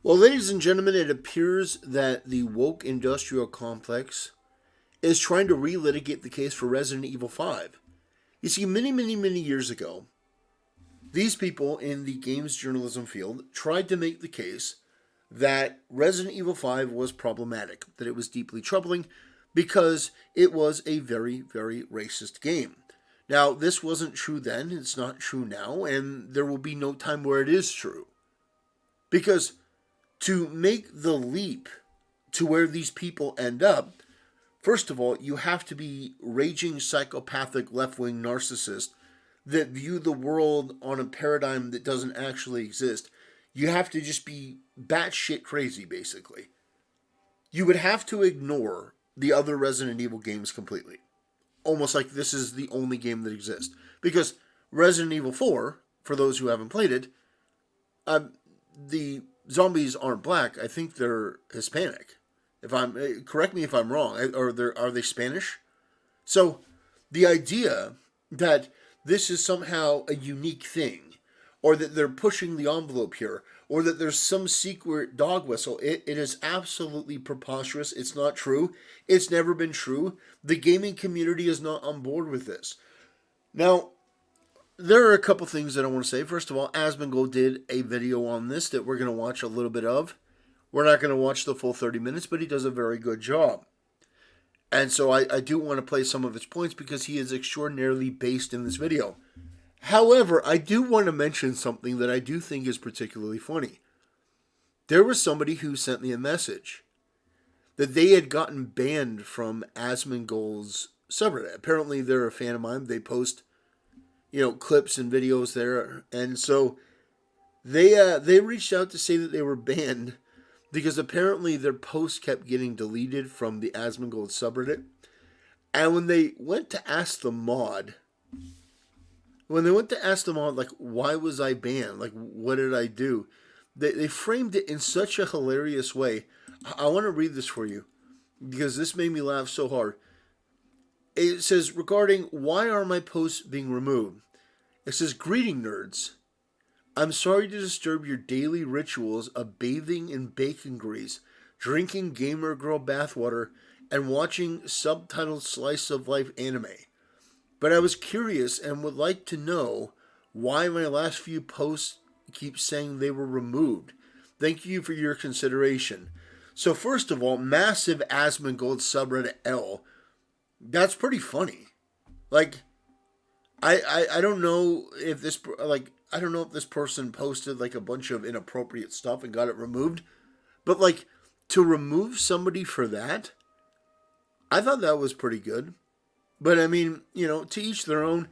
Well, ladies and gentlemen, it appears that the woke industrial complex is trying to relitigate the case for Resident Evil 5. You see, many years ago, these people in the games journalism field tried to make the case that Resident Evil 5 was problematic, that it was deeply troubling because it was a very racist game. Now, this wasn't true then, it's not true now, and there will be no time where it is true. Because to make the leap to where these people end up, first of all, you have to be raging psychopathic left-wing narcissists that view the world on a paradigm that doesn't actually exist. You have to just be batshit crazy, basically. You would have to ignore the other Resident Evil games completely. Almost like this is the only game that exists. Because Resident Evil 4, for those who haven't played it, the zombies aren't black. I think they're Hispanic. Correct me if I'm wrong. Are they Spanish? So the idea that this is somehow a unique thing, or that they're pushing the envelope here, or that there's some secret dog whistle, it is absolutely preposterous. It's not true. It's never been true. The gaming community is not on board with this. Now, there are a couple things that I want to say. First of all, Asmongold did a video on this that we're going to watch a little bit of. We're not going to watch the full 30 minutes, but he does a very good job. And so I do want to play some of his points because he is extraordinarily based in this video. However, I do want to mention something that I do think is particularly funny. There was somebody who sent me a message that they had gotten banned from Asmongold's subreddit. Apparently, they're a fan of mine. They post, clips and videos there. And so they reached out to say that they were banned because apparently their posts kept getting deleted from the Asmongold subreddit. And when they went to ask the mod, like, why was I banned? Like, what did I do? They framed it in such a hilarious way. I want to read this for you because this made me laugh so hard. It says, regarding why are my posts being removed? It says, greeting nerds. I'm sorry to disturb your daily rituals of bathing in bacon grease, drinking gamer girl bathwater, and watching subtitled slice of life anime. But I was curious and would like to know why my last few posts keep saying they were removed. Thank you for your consideration. So first of all, massive Asmongold subreddit L. That's pretty funny. Like, I don't know if this, I don't know if this person posted like a bunch of inappropriate stuff and got it removed. But like, to remove somebody for that, I thought that was pretty good. But I mean, to each their own.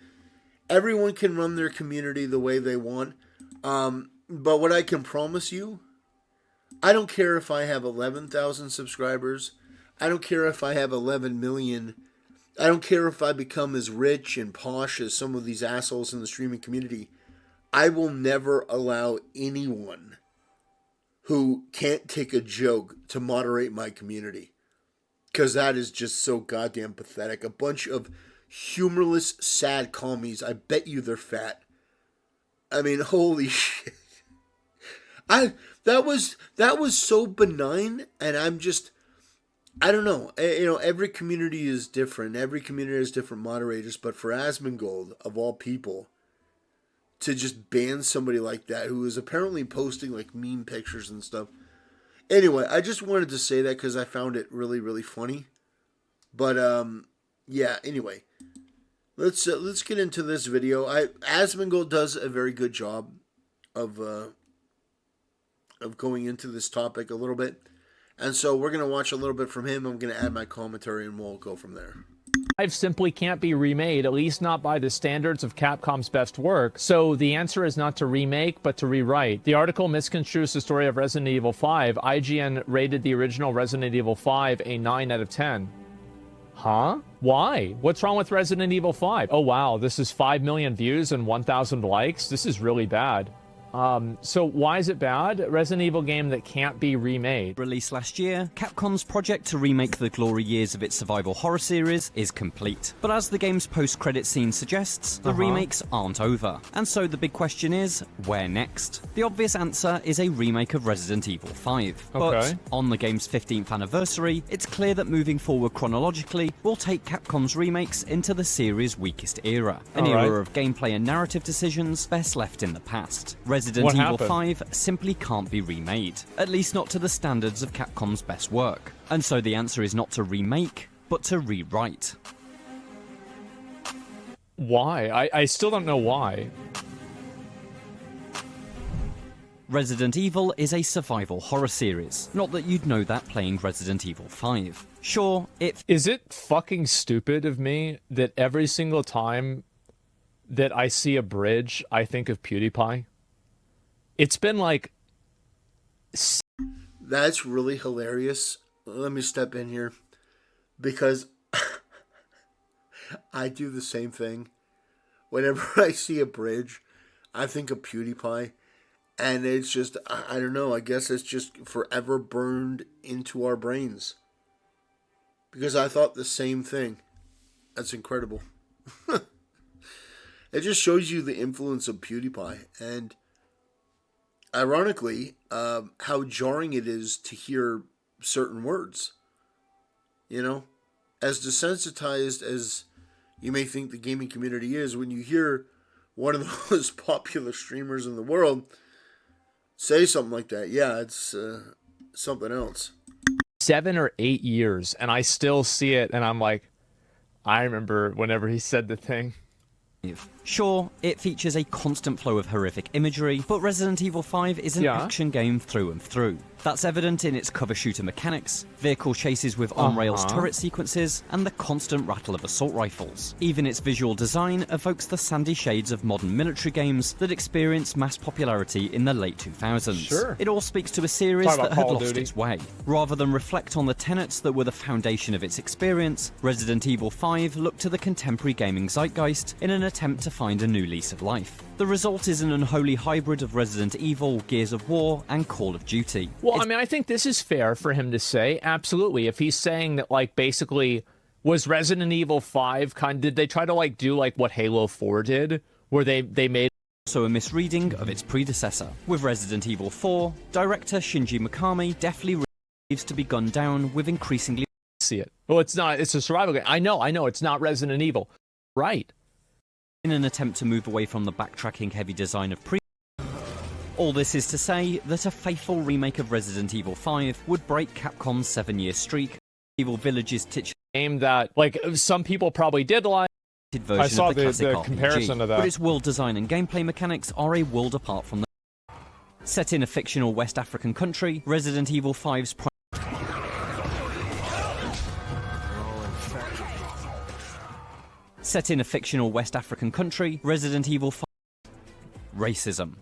Everyone can run their community the way they want. But what I can promise you, I don't care if I have 11,000 subscribers. I don't care if I have 11 million. I don't care if I become as rich and posh as some of these assholes in the streaming community. I will never allow anyone who can't take a joke to moderate my community. Because that is just so goddamn pathetic. A bunch of humorless, sad commies. I bet you they're fat. I mean, holy shit. That was so benign, and I don't know. Every community is different. Every community has different moderators. But for Asmongold, of all people, to just ban somebody like that who is apparently posting like meme pictures and stuff. Anyway, I just wanted to say that because I found it really funny. But yeah. Anyway, let's get into this video. Asmongold does a very good job of going into this topic a little bit. And so we're going to watch a little bit from him. I'm going to add my commentary and we'll go from there. 5 simply can't be remade, at least not by the standards of Capcom's best work. So the answer is not to remake, but to rewrite. The article misconstrues the story of Resident Evil 5. IGN rated the original Resident Evil 5 a 9 out of 10. Huh? Why? What's wrong with Resident Evil 5? Oh wow, this is 5 million views and 1,000 likes? This is really bad. So why is it bad? Resident Evil game that can't be remade. Released last year, Capcom's project to remake the glory years of its survival horror series is complete. But as the game's post-credit scene suggests, the remakes aren't over. And so the big question is, where next? The obvious answer is a remake of Resident Evil 5. But on the game's 15th anniversary, it's clear that moving forward chronologically will take Capcom's remakes into the series' weakest era. An era of gameplay and narrative decisions best left in the past. Resident Evil 5 simply can't be remade, at least not to the standards of Capcom's best work. And so the answer is not to remake, but to rewrite. Why? I still don't know why. Resident Evil is a survival horror series. Not that you'd know that playing Resident Evil 5. Sure, Is it fucking stupid of me that every single time that I see a bridge, I think of PewDiePie? It's been like... That's really hilarious. Let me step in here. Because I do the same thing. Whenever I see a bridge, I think of PewDiePie. And it's just, I don't know, I guess it's just forever burned into our brains. Because I thought the same thing. That's incredible. It just shows you the influence of PewDiePie. And ironically, how jarring it is to hear certain words. You know? As desensitized as you may think the gaming community is, when you hear one of the most popular streamers in the world say something like that, yeah, it's something else. 7 or 8 years, and I still see it, and I'm like, I remember whenever he said the thing. Sure, it features a constant flow of horrific imagery, but Resident Evil 5 is an action game through and through. That's evident in its cover shooter mechanics, vehicle chases with on-rails turret sequences, and the constant rattle of assault rifles. Even its visual design evokes the sandy shades of modern military games that experienced mass popularity in the late 2000s. Sure. It all speaks to a series that had lost its way. Rather than reflect on the tenets that were the foundation of its experience, Resident Evil 5 looked to the contemporary gaming zeitgeist in an attempt to find a new lease of life. The result is an unholy hybrid of Resident Evil, Gears of War, and Call of Duty. Well, I mean, I think this is fair for him to say, absolutely. If he's saying that, like, basically, was Resident Evil 5 did they try to, like, do, like, what Halo 4 did? Where they made... Also a misreading of its predecessor. With Resident Evil 4, director Shinji Mikami definitely leaves to be gunned down with increasingly... See it. Well, it's not, it's a survival game. I know, it's not Resident Evil. Right. In an attempt to move away from the backtracking heavy design of All this is to say that a faithful remake of Resident Evil 5 would break Capcom's 7-year streak. Evil Village's titular game that, like, some people probably did like. Version I saw of the classic the RPG, comparison of that. But its world design and gameplay mechanics are a world apart from the... Set in a fictional West African country, Resident Evil 5's Set in a fictional West African country, Resident Evil 5... Racism.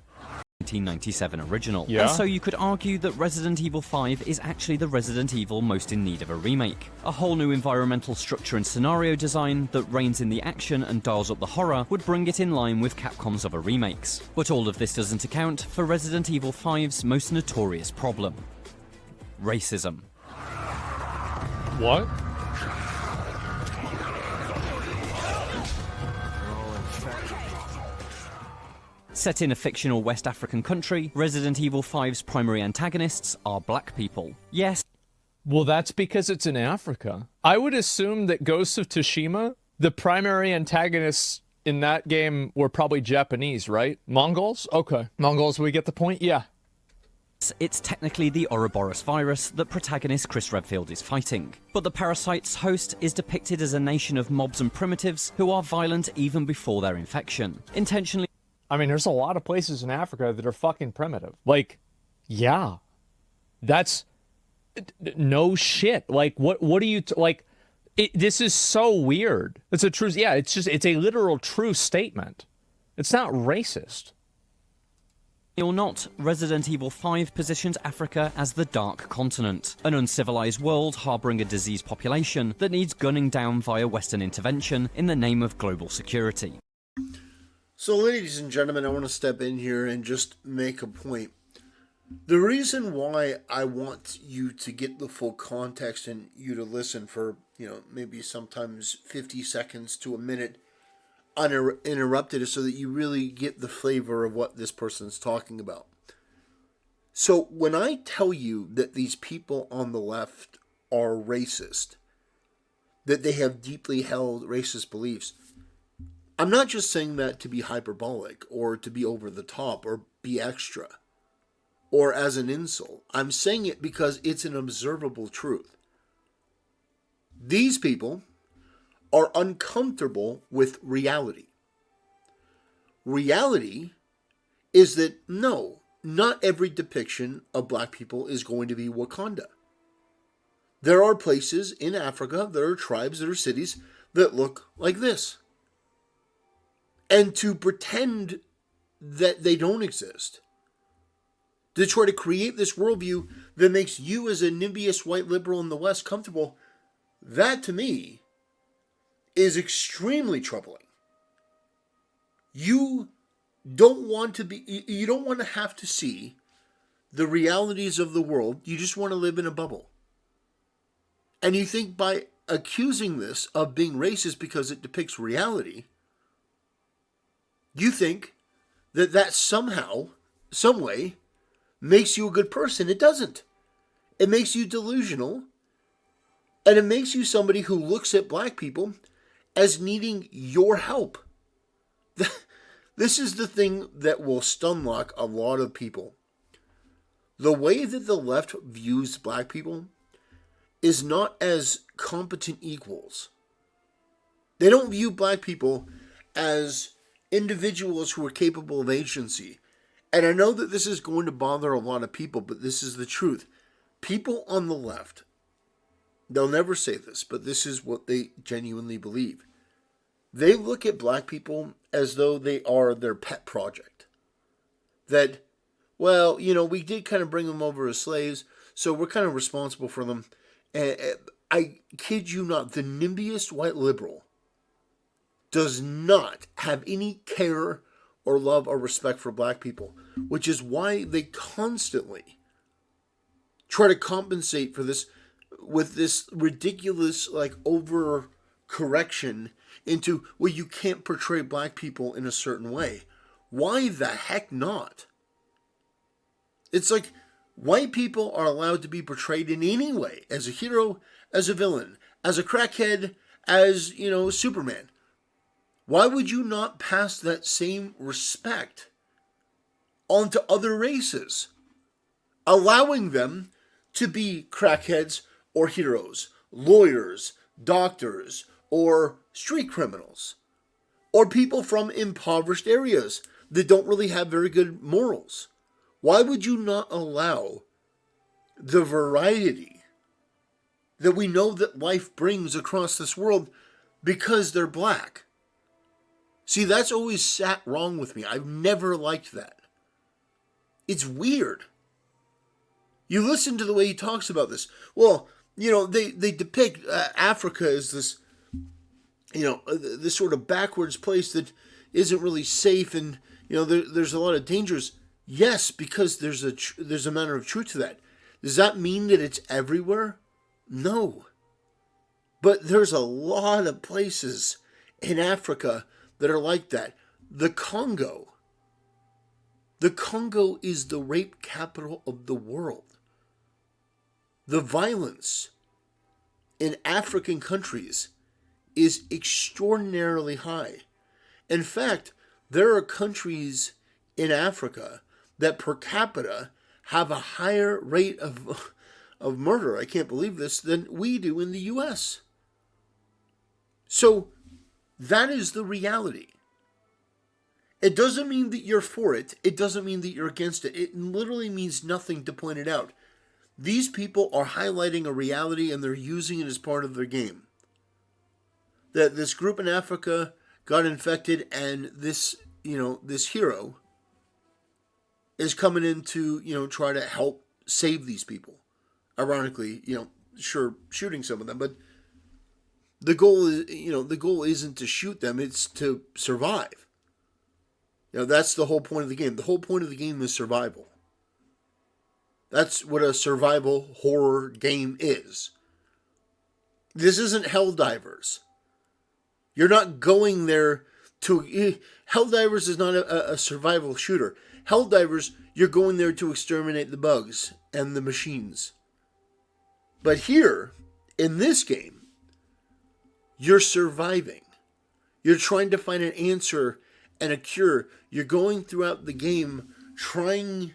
1997 original. Yeah. And so you could argue that Resident Evil 5 is actually the Resident Evil most in need of a remake. A whole new environmental structure and scenario design that reins in the action and dials up the horror would bring it in line with Capcom's other remakes. But all of this doesn't account for Resident Evil 5's most notorious problem. Racism. What? Set in a fictional West African country, Resident Evil 5's primary antagonists are black people. Yes. Well, that's because it's in Africa. I would assume that Ghost of Tsushima, the primary antagonists in that game were probably Japanese, right? Mongols? Okay. Mongols, we get the point? Yeah. It's technically the Ouroboros virus that protagonist Chris Redfield is fighting. But the parasite's host is depicted as a nation of mobs and primitives who are violent even before their infection. Intentionally... I mean, there's a lot of places in Africa that are fucking primitive. Like, yeah. That's... no shit. Like, what do you... this is so weird. It's a true... Yeah, it's a literal true statement. It's not racist. Or not, Resident Evil 5 positions Africa as the Dark Continent, an uncivilized world harboring a diseased population that needs gunning down via Western intervention in the name of global security. So, ladies and gentlemen, I want to step in here and just make a point. The reason why I want you to get the full context and you to listen for, maybe sometimes 50 seconds to a minute uninterrupted is so that you really get the flavor of what this person's talking about. So, when I tell you that these people on the left are racist, that they have deeply held racist beliefs, I'm not just saying that to be hyperbolic or to be over the top or be extra or as an insult. I'm saying it because it's an observable truth. These people are uncomfortable with reality. Reality is that no, not every depiction of black people is going to be Wakanda. There are places in Africa, there are tribes, there are cities that look like this. And to pretend that they don't exist, to try to create this worldview that makes you as a nimbious white liberal in the West comfortable, that to me is extremely troubling. You don't want to have to see the realities of the world. You just want to live in a bubble. And you think by accusing this of being racist because it depicts reality, you think that somehow, some way, makes you a good person. It doesn't. It makes you delusional. And it makes you somebody who looks at black people as needing your help. This is the thing that will stunlock a lot of people. The way that the left views black people is not as competent equals. They don't view black people as individuals who are capable of agency. And I know that this is going to bother a lot of people, but this is the truth. People on the left, they'll never say this, but this is what they genuinely believe. They look at black people as though they are their pet project. That, well, we did kind of bring them over as slaves, so we're kind of responsible for them. And I kid you not, the nimbiest white liberal does not have any care or love or respect for black people, which is why they constantly try to compensate for this with this ridiculous over correction into, well, you can't portray black people in a certain way. Why the heck not? It's like white people are allowed to be portrayed in any way, as a hero, as a villain, as a crackhead, as, Superman. Why would you not pass that same respect onto other races, allowing them to be crackheads or heroes, lawyers, doctors, or street criminals, or people from impoverished areas that don't really have very good morals? Why would you not allow the variety that we know that life brings across this world because they're black? See, that's always sat wrong with me. I've never liked that. It's weird. You listen to the way he talks about this. Well, they depict Africa as this, this sort of backwards place that isn't really safe, and there's a lot of dangers. Yes, because there's a matter of truth to that. Does that mean that it's everywhere? No. But there's a lot of places in Africa that are like that. The Congo is the rape capital of the world. The violence in African countries is extraordinarily high. In fact, there are countries in Africa that per capita have a higher rate of murder, I can't believe this, than we do in the U.S. So that is the reality. It doesn't mean that you're for it. It doesn't mean that you're against it. It literally means nothing to point it out. These people are highlighting a reality and they're using it as part of their game. That this group in Africa got infected and this hero is coming in to, try to help save these people. Ironically, sure, shooting some of them, but the goal isn't to shoot them, it's to survive. That's the whole point of the game. The whole point of the game is survival. That's what a survival horror game is. This isn't Helldivers. You're not going there to... Helldivers is not a survival shooter. Helldivers, you're going there to exterminate the bugs and the machines. But here, in this game, you're surviving. You're trying to find an answer and a cure. You're going throughout the game trying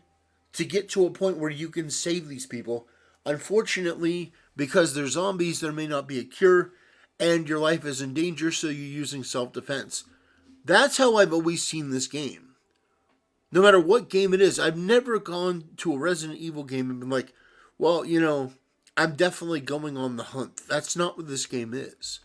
to get to a point where you can save these people. Unfortunately, because they're zombies, there may not be a cure, and your life is in danger, so you're using self-defense. That's how I've always seen this game. No matter what game it is, I've never gone to a Resident Evil game and been like, well, I'm definitely going on the hunt. That's not what this game is.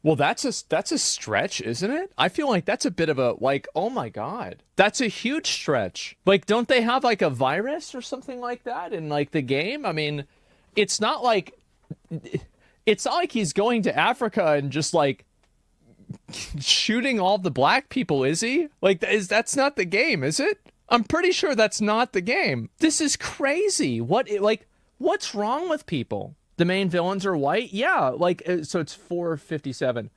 Well, that's a stretch, isn't it? I feel like that's a bit of a, oh my God. That's a huge stretch. Don't they have a virus or something like that in the game? I mean, it's not like he's going to Africa and just shooting all the black people, is he? That's not the game, is it? I'm pretty sure that's not the game. This is crazy. What's wrong with people? The main villains are white? Yeah, so it's 457.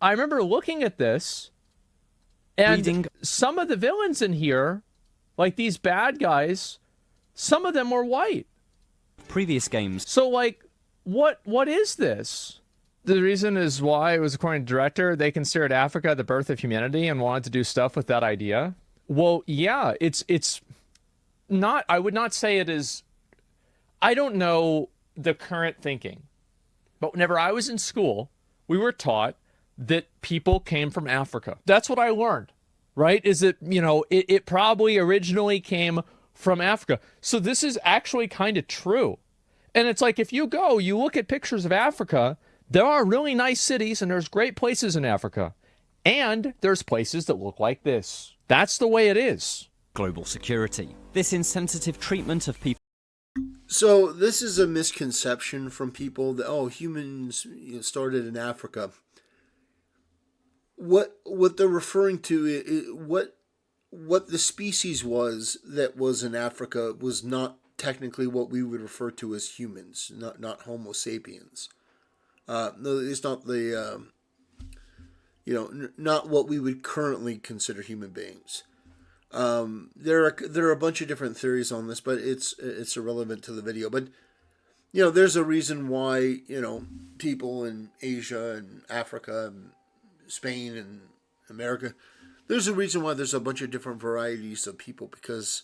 I remember looking at this, and some of the villains in here, these bad guys, some of them were white. Previous games. So, what is this? The reason is why it was, according to the director, they considered Africa the birth of humanity and wanted to do stuff with that idea. Well, yeah, it's not, I would not say it is, I don't know the current thinking, but whenever I was in school, we were taught that people came from Africa. That's what I learned, right? Is that, it probably originally came from Africa. So this is actually kind of true. And it's if you look at pictures of Africa, there are really nice cities and there's great places in Africa. And there's places that look like this. That's the way it is. Global security. This insensitive treatment of people. So this is a misconception from people that, humans started in Africa. What they're referring to is what the species was that was in Africa was not technically what we would refer to as humans, not Homo sapiens. No, it's not the not what we would currently consider human beings. There are a bunch of different theories on this, but it's irrelevant to the video. But there's a reason why people in Asia and Africa and Spain and America, there's a reason why there's a bunch of different varieties of people, because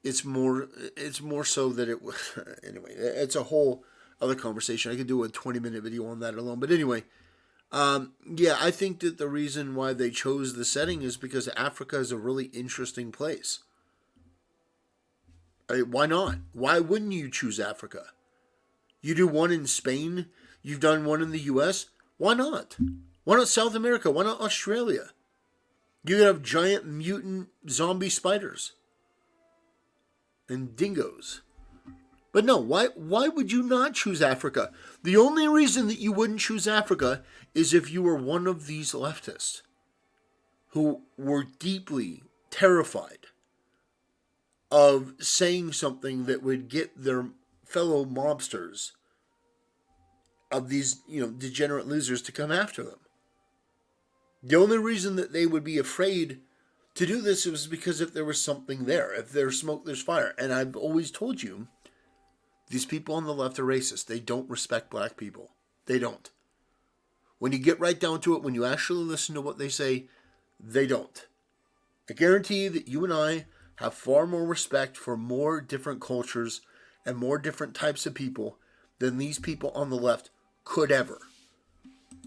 it's more so that it anyway, it's a whole other conversation. I could do a 20-minute video on that alone. But anyway, I think that the reason why they chose the setting is because Africa is a really interesting place. Why not? Why wouldn't you choose Africa? You do one in Spain. You've done one in the U.S. Why not? Why not South America? Why not Australia? You could have giant mutant zombie spiders and dingoes. But no, why would you not choose Africa? The only reason that you wouldn't choose Africa is if you were one of these leftists who were deeply terrified of saying something that would get their fellow mobsters, of these, degenerate losers, to come after them. The only reason that they would be afraid to do this was because if there was something there. If there's smoke, there's fire. And I've always told you, these people on the left are racist. They don't respect black people. They don't. When you get right down to it, when you actually listen to what they say, they don't. I guarantee you that you and I have far more respect for more different cultures and more different types of people than these people on the left could ever.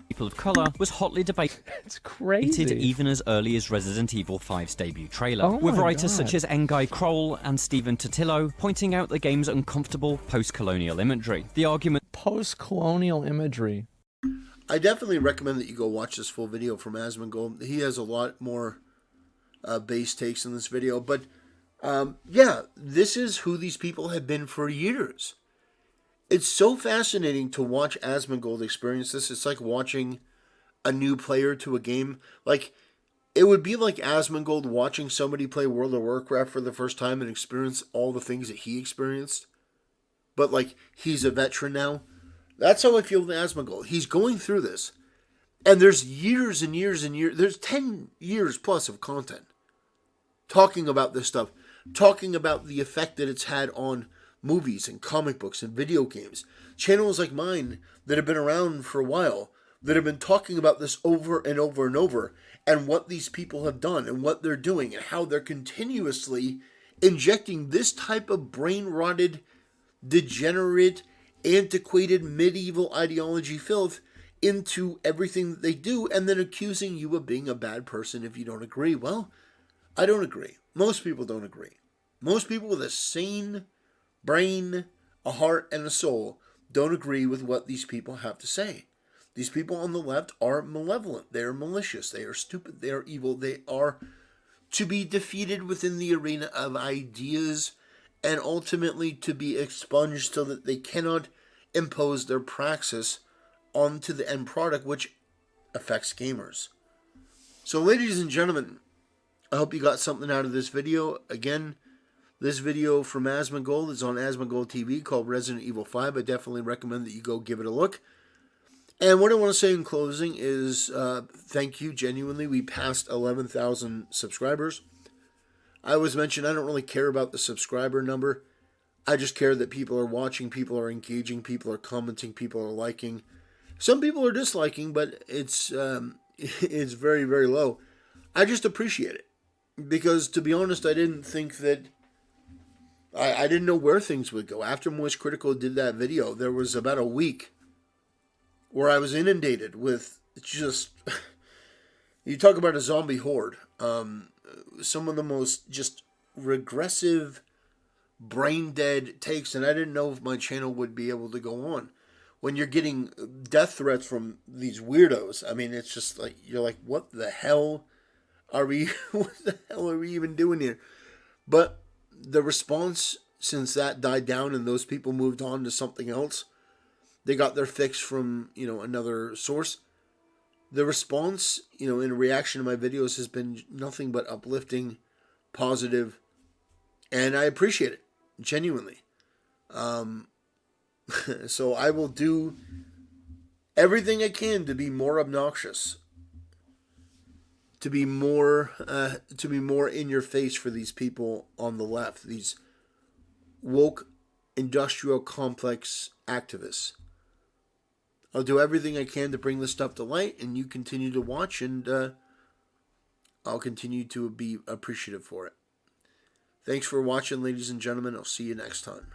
People of colour was hotly debated. It's crazy. Even as early as Resident Evil 5's debut trailer, with writers such as Ngai Kroll and Stephen Totillo pointing out the game's uncomfortable post-colonial imagery. The argument... Post-colonial imagery. I definitely recommend that you go watch this full video from Asmongold. He has a lot more base takes in this video. But, this is who these people have been for years. It's so fascinating to watch Asmongold experience this. It's like watching a new player to a game. Like, It would be like Asmongold watching somebody play World of Warcraft for the first time and experience all the things that he experienced. But like, he's a veteran now. That's how I feel with Asmongold. He's going through this. And there's years and years and years. There's 10 years plus of content talking about this stuff. Talking about the effect that it's had on movies and comic books and video games. Channels like mine that have been around for a while, that have been talking about this over and over and over, and what these people have done and what they're doing and how they're continuously injecting this type of brain-rotted, degenerate, antiquated, medieval ideology filth into everything that they do, and then accusing you of being a bad person if you don't agree. Well, I don't agree. Most people don't agree. Most people with a sane brain, a heart, and a soul don't agree with what these people have to say. These people on the left are malevolent. They are malicious. They are stupid. They are evil. They are to be defeated within the arena of ideas and ultimately to be expunged so that they cannot impose their praxis onto the end product, which affects gamers. So, ladies and gentlemen, I hope you got something out of this video. Again, this video from Asmongold is on Asmongold TV called Resident Evil 5. I definitely recommend that you go give it a look. And what I want to say in closing is thank you, genuinely. We passed 11,000 subscribers. I always mention I don't really care about the subscriber number. I just care that people are watching, people are engaging, people are commenting, people are liking. Some people are disliking, but it's very, very low. I just appreciate it. Because, to be honest, I didn't think that... I didn't know where things would go. After Moist Critical did that video, there was about a week where I was inundated with just... you talk about a zombie horde. Some of the most just regressive, brain-dead takes, and I didn't know if my channel would be able to go on. When you're getting death threats from these weirdos, I mean, it's just like, you're like, what the hell are we, what the hell are we even doing here? But the response, since that died down and those people moved on to something else, they got their fix from, another source. The response, in reaction to my videos has been nothing but uplifting, positive, and I appreciate it, genuinely. So I will do everything I can to be more obnoxious, to be more in your face for these people on the left, these woke industrial complex activists. I'll do everything I can to bring this stuff to light, and you continue to watch, and I'll continue to be appreciative for it. Thanks for watching, ladies and gentlemen. I'll see you next time.